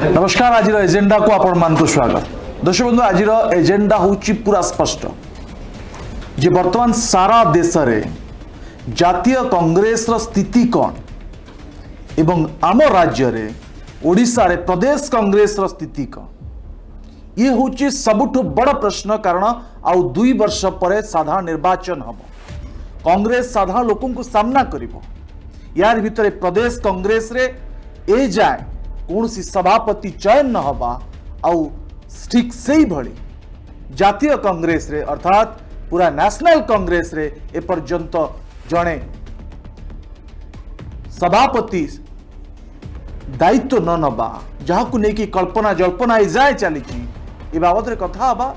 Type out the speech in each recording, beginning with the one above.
नमस्कार आज एजेंडा को आपण मान को स्वागत दर्शक बंधु आज एजेंडा होची पूरा स्पष्ट जे वर्तमान सारा देश रे जातीय कांग्रेस रो स्थिति कौन एवं आम राज्य रे ओडिशा रे प्रदेश कांग्रेस रो स्थिति कौन ये होची सबुठु बड़ प्रश्न कारण आउ 2 वर्ष पर साधारण निर्वाचन हम कांग्रेस साधारण लोकों को सामना करिवो यार भितर प्रदेश कांग्रेस रे ए जाए कौन सी सभापति चयन न हवा आउ ठीक से भली जातीय कांग्रेस रे अर्थात पूरा नेशनल कांग्रेस रे ए पर्यंत जड़े सभापति दायित्व न नबा जहाँ को लेकिन कल्पना जल्पना जाए चली ए बाबद रे कथा हवा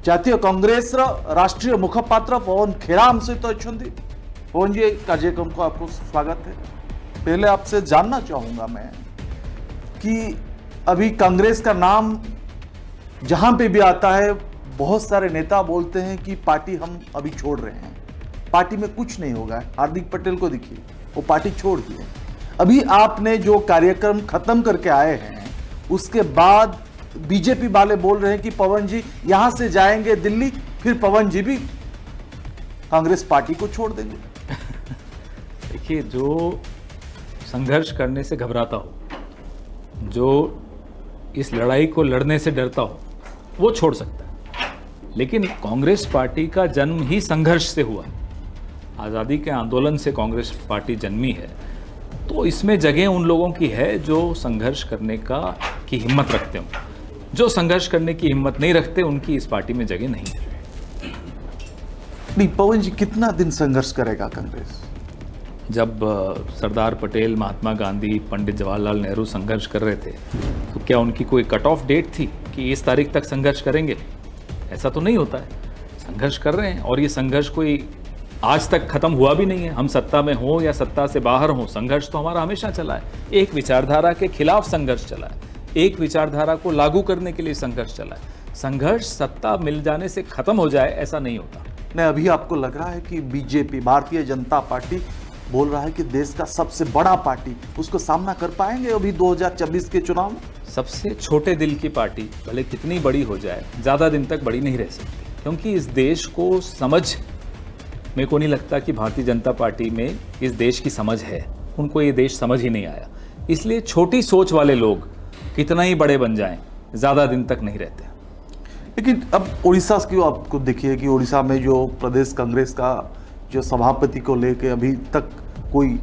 जातीय कांग्रेस रो राष्ट्रीय मुखपात्र पवन खेराम सहित अच्छा पवन जी कार्यक्रम को आपको स्वागत है। पहले आपसे जानना चाहूंगा मैं कि अभी कांग्रेस का नाम जहां पे भी आता है बहुत सारे नेता बोलते हैं कि पार्टी हम अभी छोड़ रहे हैं, पार्टी में कुछ नहीं होगा। हार्दिक पटेल को देखिए वो पार्टी छोड़ दी है। अभी आपने जो कार्यक्रम खत्म करके आए हैं उसके बाद बीजेपी वाले बोल रहे हैं कि पवन जी यहां से जाएंगे दिल्ली, फिर पवन जी भी कांग्रेस पार्टी को छोड़ देंगे। देखिए, जो संघर्ष करने से घबराता हो, जो इस लड़ाई को लड़ने से डरता हो, वो छोड़ सकता है। लेकिन कांग्रेस पार्टी का जन्म ही संघर्ष से हुआ। आज़ादी के आंदोलन से कांग्रेस पार्टी जन्मी है, तो इसमें जगह उन लोगों की है जो संघर्ष करने की हिम्मत रखते हो। जो संघर्ष करने की हिम्मत नहीं रखते उनकी इस पार्टी में जगह नहीं है। नहीं, पवन जी कितना दिन संघर्ष करेगा कांग्रेस? जब सरदार पटेल, महात्मा गांधी, पंडित जवाहरलाल नेहरू संघर्ष कर रहे थे तो क्या उनकी कोई कट ऑफ डेट थी कि इस तारीख तक संघर्ष करेंगे? ऐसा तो नहीं होता है। संघर्ष कर रहे हैं और ये संघर्ष कोई आज तक खत्म हुआ भी नहीं है। हम सत्ता में हो या सत्ता से बाहर हो, संघर्ष तो हमारा हमेशा चला है। एक विचारधारा के खिलाफ संघर्ष चला है, एक विचारधारा को लागू करने के लिए संघर्ष चला है। संघर्ष सत्ता मिल जाने से खत्म हो जाए ऐसा नहीं होता। नहीं, अभी आपको लग रहा है कि बीजेपी, भारतीय जनता पार्टी बोल रहा है कि देश का सबसे बड़ा पार्टी, उसको सामना कर पाएंगे अभी 2024 के चुनाव में? सबसे छोटे दिल की पार्टी भले कितनी बड़ी हो जाए, ज़्यादा दिन तक बड़ी नहीं रह सकती, क्योंकि इस देश को समझ, मेरे को नहीं लगता कि भारतीय जनता पार्टी में इस देश की समझ है। उनको ये देश समझ ही नहीं आया। इसलिए छोटी सोच वाले लोग कितना ही बड़े बन जाएं, ज़्यादा दिन तक नहीं रहते। लेकिन अब उड़ीसा की आपको देखिए कि उड़ीसा में जो प्रदेश कांग्रेस का जो सभापति को लेके अभी तक कोई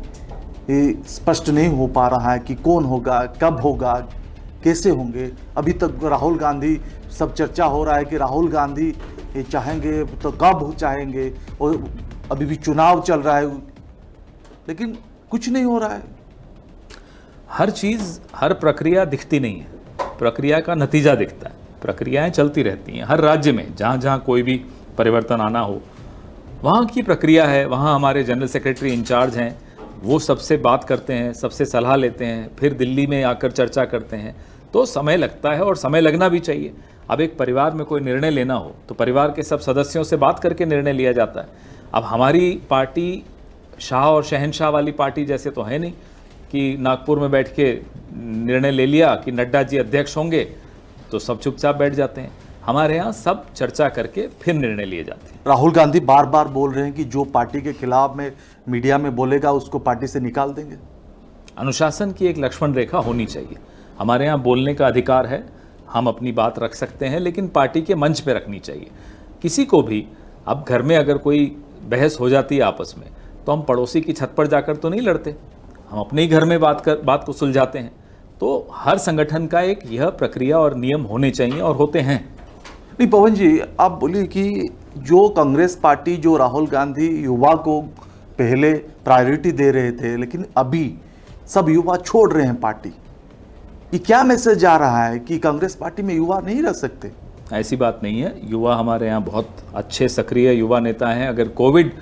स्पष्ट नहीं हो पा रहा है कि कौन होगा, कब होगा, कैसे होंगे। अभी तक राहुल गांधी, सब चर्चा हो रहा है कि राहुल गांधी चाहेंगे तो कब चाहेंगे, और अभी भी चुनाव चल रहा है लेकिन कुछ नहीं हो रहा है। हर चीज़, हर प्रक्रिया दिखती नहीं है, प्रक्रिया का नतीजा दिखता है। प्रक्रियाएं चलती रहती हैं हर राज्य में। जहाँ जहाँ कोई भी परिवर्तन आना हो वहाँ की प्रक्रिया है। वहाँ हमारे जनरल सेक्रेटरी इंचार्ज हैं, वो सबसे बात करते हैं, सबसे सलाह लेते हैं, फिर दिल्ली में आकर चर्चा करते हैं। तो समय लगता है और समय लगना भी चाहिए। अब एक परिवार में कोई निर्णय लेना हो तो परिवार के सब सदस्यों से बात करके निर्णय लिया जाता है। अब हमारी पार्टी शाह और शहनशाह वाली पार्टी जैसे तो है नहीं कि नागपुर में बैठ के निर्णय ले लिया कि नड्डा जी अध्यक्ष होंगे तो सब चुपचाप बैठ जाते हैं। हमारे यहाँ सब चर्चा करके फिर निर्णय लिए जाते हैं। राहुल गांधी बार बार बोल रहे हैं कि जो पार्टी के खिलाफ में मीडिया में बोलेगा उसको पार्टी से निकाल देंगे। अनुशासन की एक लक्ष्मण रेखा होनी चाहिए। हमारे यहाँ बोलने का अधिकार है, हम अपनी बात रख सकते हैं, लेकिन पार्टी के मंच पे रखनी चाहिए। किसी को भी, अब घर में अगर कोई बहस हो जाती है आपस में, तो हम पड़ोसी की छत पर जाकर तो नहीं लड़ते, हम अपने ही घर में बात को सुलझाते हैं। तो हर संगठन का एक यह प्रक्रिया और नियम होने चाहिए और होते हैं। नहीं पवन जी, आप बोलिए कि जो कांग्रेस पार्टी, जो राहुल गांधी युवा को पहले प्रायोरिटी दे रहे थे, लेकिन अभी सब युवा छोड़ रहे हैं पार्टी, ये क्या मैसेज आ रहा है कि कांग्रेस पार्टी में युवा नहीं रह सकते? ऐसी बात नहीं है। युवा हमारे यहाँ बहुत अच्छे सक्रिय युवा नेता हैं। अगर कोविड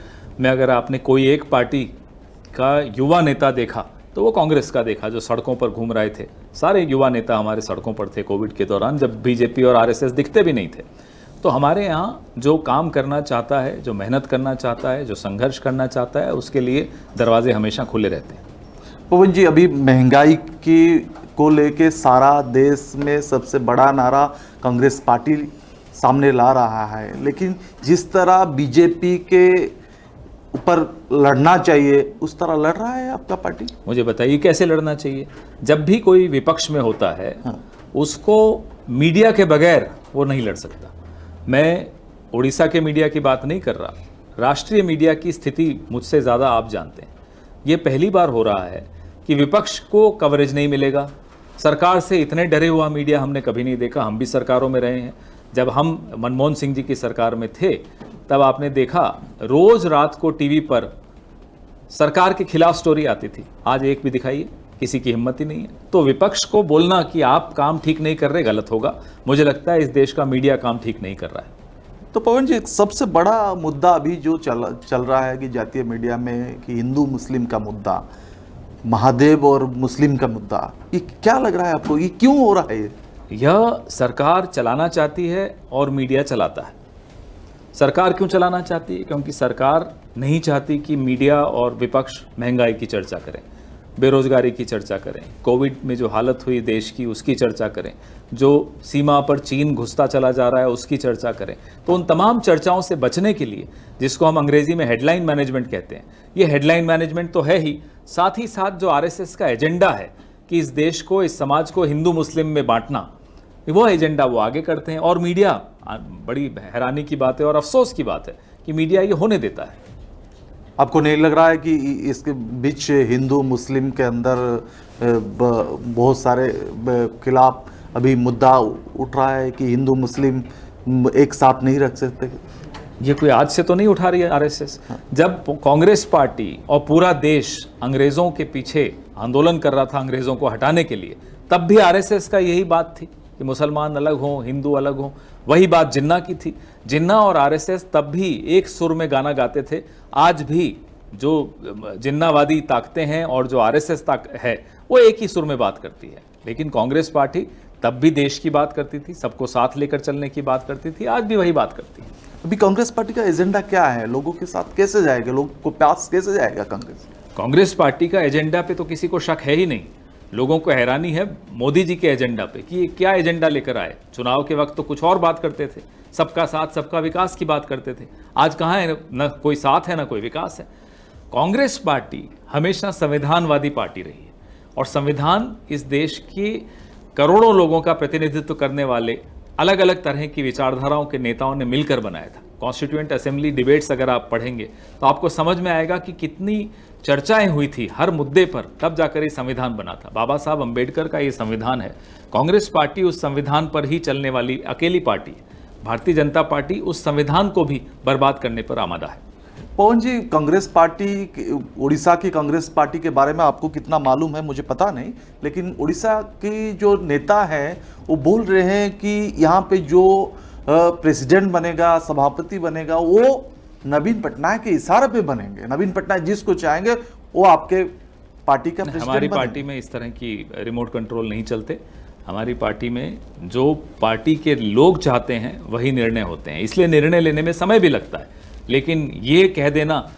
में अगर आपने कोई एक पार्टी का युवा नेता देखा तो वो कांग्रेस का देखा, जो सड़कों पर घूम रहे थे। सारे युवा नेता हमारे सड़कों पर थे कोविड के दौरान, जब बीजेपी और आरएसएस दिखते भी नहीं थे। तो हमारे यहाँ जो काम करना चाहता है, जो मेहनत करना चाहता है, जो संघर्ष करना चाहता है, उसके लिए दरवाजे हमेशा खुले रहते हैं। पवन जी, अभी महंगाई की को लेके सारा देश में सबसे बड़ा नारा कांग्रेस पार्टी सामने ला रहा है, लेकिन जिस तरह बीजेपी के ऊपर लड़ना चाहिए उस तरह लड़ रहा है आपका पार्टी? मुझे बताइए कैसे लड़ना चाहिए? जब भी कोई विपक्ष में होता है उसको मीडिया के बगैर वो नहीं लड़ सकता। मैं उड़ीसा के मीडिया की बात नहीं कर रहा, राष्ट्रीय मीडिया की स्थिति मुझसे ज़्यादा आप जानते हैं। ये पहली बार हो रहा है कि विपक्ष को कवरेज नहीं मिलेगा। सरकार से इतने डरे हुआ मीडिया हमने कभी नहीं देखा। हम भी सरकारों में रहे हैं। जब हम मनमोहन सिंह जी की सरकार में थे तब आपने देखा रोज रात को टीवी पर सरकार के खिलाफ स्टोरी आती थी। आज एक भी दिखाइए, किसी की हिम्मत ही नहीं है। तो विपक्ष को बोलना कि आप काम ठीक नहीं कर रहे गलत होगा। मुझे लगता है इस देश का मीडिया काम ठीक नहीं कर रहा है। तो पवन जी, सबसे बड़ा मुद्दा अभी जो चल रहा है कि जातीय मीडिया में कि हिंदू मुस्लिम का मुद्दा, महादेव और मुस्लिम का मुद्दा, ये क्या लग रहा है आपको? ये क्यों हो रहा है? यह सरकार चलाना चाहती है और मीडिया चलाता है। सरकार क्यों चलाना चाहती है? क्योंकि सरकार नहीं चाहती कि मीडिया और विपक्ष महंगाई की चर्चा करें, बेरोजगारी की चर्चा करें, कोविड में जो हालत हुई देश की उसकी चर्चा करें, जो सीमा पर चीन घुसता चला जा रहा है उसकी चर्चा करें। तो उन तमाम चर्चाओं से बचने के लिए, जिसको हम अंग्रेजी में हेडलाइन मैनेजमेंट कहते हैं, ये हेडलाइन मैनेजमेंट तो है ही, साथ ही साथ जो आरएसएस का एजेंडा है कि इस देश को, इस समाज को हिंदू मुस्लिम में बांटना, वो एजेंडा वो आगे करते हैं। और मीडिया, बड़ी हैरानी की बात है और अफसोस की बात है कि मीडिया ये होने देता है। आपको नहीं लग रहा है कि इसके बीच हिंदू मुस्लिम के अंदर बहुत सारे खिलाफ अभी मुद्दा उठ रहा है कि हिंदू मुस्लिम एक साथ नहीं रख सकते? ये कोई आज से तो नहीं उठा रही है आरएसएस। जब कांग्रेस पार्टी और पूरा देश अंग्रेजों के पीछे आंदोलन कर रहा था अंग्रेजों को हटाने के लिए, तब भी आरएसएस का यही बात थी कि मुसलमान अलग हों, हिंदू अलग हों। वही बात जिन्ना की थी। जिन्ना और आरएसएस तब भी एक सुर में गाना गाते थे। आज भी जो जिन्नावादी ताकतें हैं और जो आरएसएस है वो एक ही सुर में बात करती है। लेकिन कांग्रेस पार्टी तब भी देश की बात करती थी, सबको साथ लेकर चलने की बात करती थी, आज भी वही बात करती है। अभी कांग्रेस पार्टी का एजेंडा क्या है? लोगों के साथ कैसे जाएगा? लोगों को पास कैसे जाएगा कांग्रेस? कांग्रेस पार्टी का एजेंडा पे तो किसी को शक है ही नहीं। लोगों को हैरानी है मोदी जी के एजेंडा पे कि ये क्या एजेंडा लेकर आए। चुनाव के वक्त तो कुछ और बात करते थे, सबका साथ सबका विकास की बात करते थे। आज कहाँ है? न कोई साथ है, न कोई विकास है। कांग्रेस पार्टी हमेशा संविधानवादी पार्टी रही है और संविधान इस देश के करोड़ों लोगों का प्रतिनिधित्व करने वाले अलग अलग तरह की विचारधाराओं के नेताओं ने मिलकर बनाया था। कॉन्स्टिट्यूएंट असेंबली डिबेट्स अगर आप पढ़ेंगे तो आपको समझ में आएगा कि कितनी चर्चाएं हुई थी हर मुद्दे पर, तब जाकर ये संविधान बना था। बाबा साहब अंबेडकर का ये संविधान है। कांग्रेस पार्टी उस संविधान पर ही चलने वाली अकेली पार्टी है। भारतीय जनता पार्टी उस संविधान को भी बर्बाद करने पर आमादा है। पवन जी, कांग्रेस पार्टी, उड़ीसा की कांग्रेस पार्टी के बारे में आपको कितना मालूम है मुझे पता नहीं, लेकिन उड़ीसा की जो नेता हैं वो बोल रहे हैं कि यहाँ पे जो प्रेसिडेंट बनेगा, सभापति बनेगा, वो नवीन पटनायक के इशारे पे बनेंगे। नवीन पटनायक जिसको चाहेंगे वो आपके पार्टी का प्रेसिडेंट हमारी बनेंगे। पार्टी में इस तरह की रिमोट कंट्रोल नहीं चलते। हमारी पार्टी में जो पार्टी के लोग चाहते हैं वही निर्णय होते हैं, इसलिए निर्णय लेने में समय भी लगता है। लेकिन ये कह देना,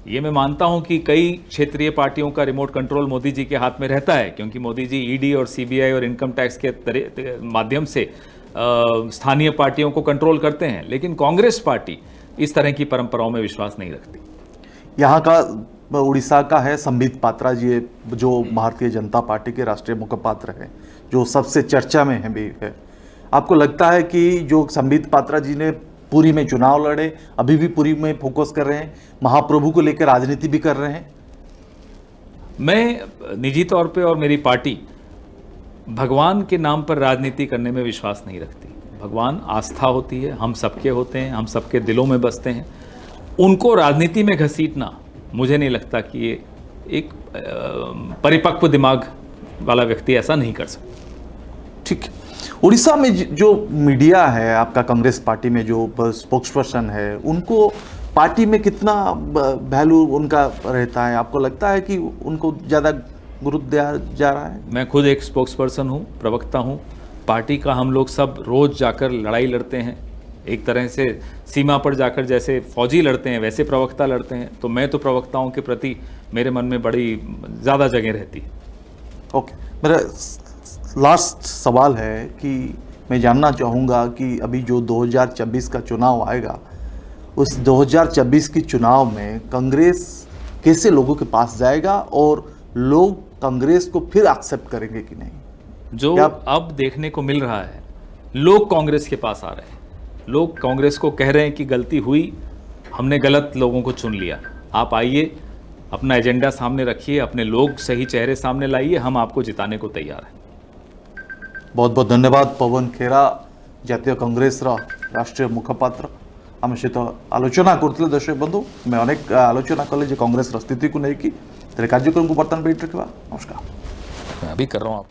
ये मैं मानता हूं कि कई क्षेत्रीय पार्टियों का रिमोट कंट्रोल मोदी जी के हाथ में रहता है, क्योंकि मोदी जी ईडी और सीबीआई और इनकम टैक्स के माध्यम से स्थानीय पार्टियों को कंट्रोल करते हैं। लेकिन कांग्रेस पार्टी इस तरह की परंपराओं में विश्वास नहीं रखती। यहाँ का उड़ीसा का है संबित पात्रा जी, जो भारतीय जनता पार्टी के राष्ट्रीय मुखपात्र हैं, जो सबसे चर्चा में है भी है। आपको लगता है कि जो संबित पात्रा जी ने पुरी में चुनाव लड़े, अभी भी पुरी में फोकस कर रहे हैं, महाप्रभु को लेकर राजनीति भी कर रहे हैं? मैं निजी तौर पे और मेरी पार्टी भगवान के नाम पर राजनीति करने में विश्वास नहीं रखती। भगवान आस्था होती है, हम सबके होते हैं, हम सबके दिलों में बसते हैं। उनको राजनीति में घसीटना मुझे नहीं लगता कि ये एक परिपक्व दिमाग वाला व्यक्ति ऐसा नहीं कर सकता। ठीक है। उड़ीसा में जो मीडिया है आपका, कांग्रेस पार्टी में जो स्पोक्स पर्सन है, उनको पार्टी में कितना वैल्यू उनका रहता है? आपको लगता है कि उनको ज़्यादा गुरुत्व दिया जा रहा है? मैं खुद एक स्पोक्स पर्सन हूँ, प्रवक्ता हूँ। पार्टी का हम लोग सब रोज़ जाकर लड़ाई लड़ते हैं, एक तरह से सीमा पर जाकर जैसे फौजी लड़ते हैं वैसे प्रवक्ता लड़ते हैं, तो मैं तो प्रवक्ताओं के प्रति मेरे मन में बड़ी ज़्यादा जगह रहती है। ओके, मेरा लास्ट सवाल है कि मैं जानना चाहूँगा कि अभी जो 2024 का चुनाव आएगा, उस 2024 की चुनाव में कांग्रेस कैसे लोगों के पास जाएगा और लोग कांग्रेस को फिर एक्सेप्ट करेंगे कि नहीं? जो अब देखने को मिल रहा है, लोग कांग्रेस के पास आ रहे हैं, लोग कांग्रेस को कह रहे हैं कि गलती हुई, हमने गलत लोगों को चुन लिया, आप आइए, अपना एजेंडा सामने रखिए, अपने लोग सही चेहरे सामने लाइए, हम आपको जिताने को तैयार हैं। बहुत बहुत धन्यवाद पवन खेरा, जातीय कांग्रेस राष्ट्रीय मुखपात्र, आम सहित आलोचना करते दर्शक बंधु। मैं अनेक आलोचना कले जो कांग्रेस स्थिति को लेकिन कार्यक्रम को बर्तमान बेट रखा। नमस्कार। मैं अभी कर रहा हूँ आप